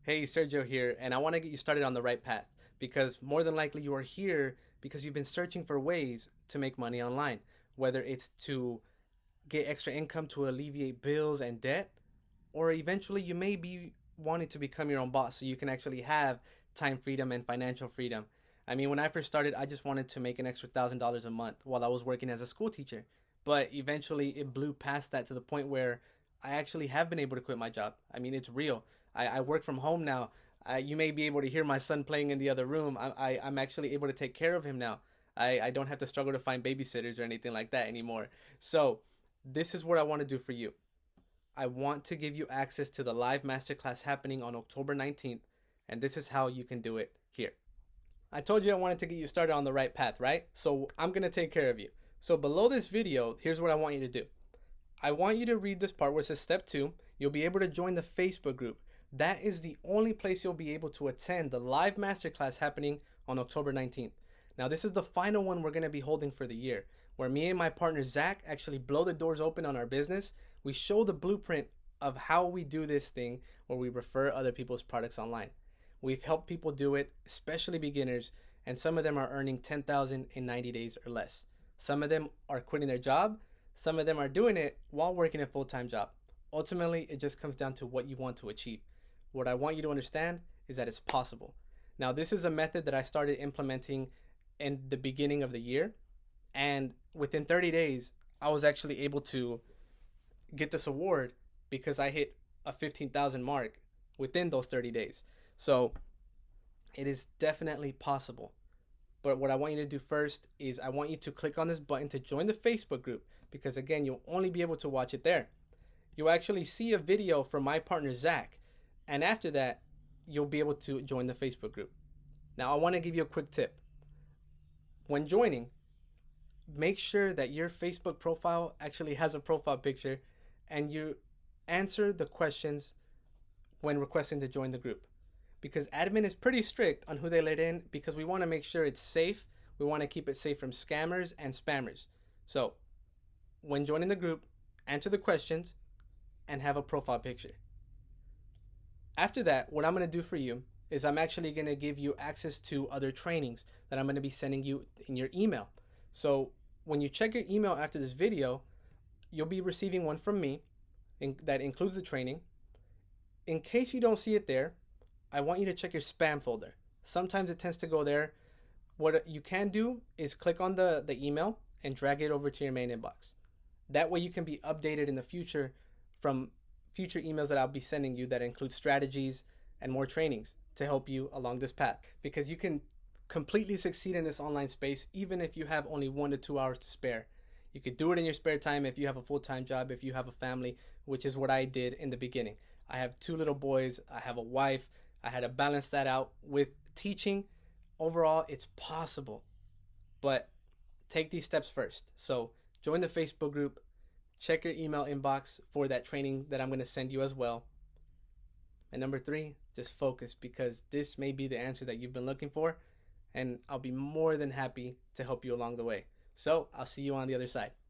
Hey, Sergio here, and I want to get you started on the right path because more than likely you are here because you've been searching for ways to make money online, whether it's to get extra income to alleviate bills and debt, or eventually you may be wanting to become your own boss so you can actually have time freedom and financial freedom. I mean, when I first started, I just wanted to make an extra $1,000 a month while I was working as a school teacher. But eventually it blew past that to the point where I actually have been able to quit my job. I mean, it's real. I work from home now. You may be able to hear my son playing in the other room. I'm actually able to take care of him now. I don't have to struggle to find babysitters or anything like that anymore. So, this is what I want to do for you. I want to give you access to the live masterclass happening on October 19th, and this is how you can do it here. I told you I wanted to get you started on the right path, right? So I'm going to take care of you. So below this video, here's what I want you to do. I want you to read this part where it says step 2. You'll be able to join the Facebook group. That is the only place you'll be able to attend the live masterclass happening on October 19th. Now, this is the final one we're going to be holding for the year, where me and my partner Zach actually blow the doors open on our business. We show the blueprint of how we do this thing where we refer other people's products online. We've helped people do it, especially beginners, and some of them are earning 10,000 in 90 days or less. Some of them are quitting their job. Some of them are doing it while working a full-time job. Ultimately, it just comes down to what you want to achieve. What I want you to understand is that it's possible. Now, this is a method that I started implementing in the beginning of the year, and within 30 days, I was actually able to get this award because I hit a 15,000 mark within those 30 days. So it is definitely possible. But what I want you to do first is I want you to click on this button to join the Facebook group because, again, you'll only be able to watch it there. You'll actually see a video from my partner, Zach, and after that, you'll be able to join the Facebook group. Now, I want to give you a quick tip. When joining, make sure that your Facebook profile actually has a profile picture and you answer the questions when requesting to join the group. Because admin is pretty strict on who they let in because we want to make sure it's safe. We want to keep it safe from scammers and spammers. So, when joining the group, answer the questions and have a profile picture. After that, what I'm going to do for you is I'm actually going to give you access to other trainings that I'm going to be sending you in your email. So when you check your email after this video, you'll be receiving one from me that includes the training. In case you don't see it there, I want you to check your spam folder. Sometimes it tends to go there. What you can do is click on the email and drag it over to your main inbox. That way you can be updated in the future from future emails that I'll be sending you that include strategies and more trainings to help you along this path, because you can completely succeed in this online space even if you have only 1 to 2 hours to spare. You could do it in your spare time if you have a full-time job, if you have a family, which is what I did in the beginning. I have 2 little boys, I have a wife, I had to balance that out with teaching. Overall, it's possible, but take these steps first. So join the Facebook group, check your email inbox for that training that I'm going to send you as well. And number 3, just focus, because this may be the answer that you've been looking for, and I'll be more than happy to help you along the way. So I'll see you on the other side.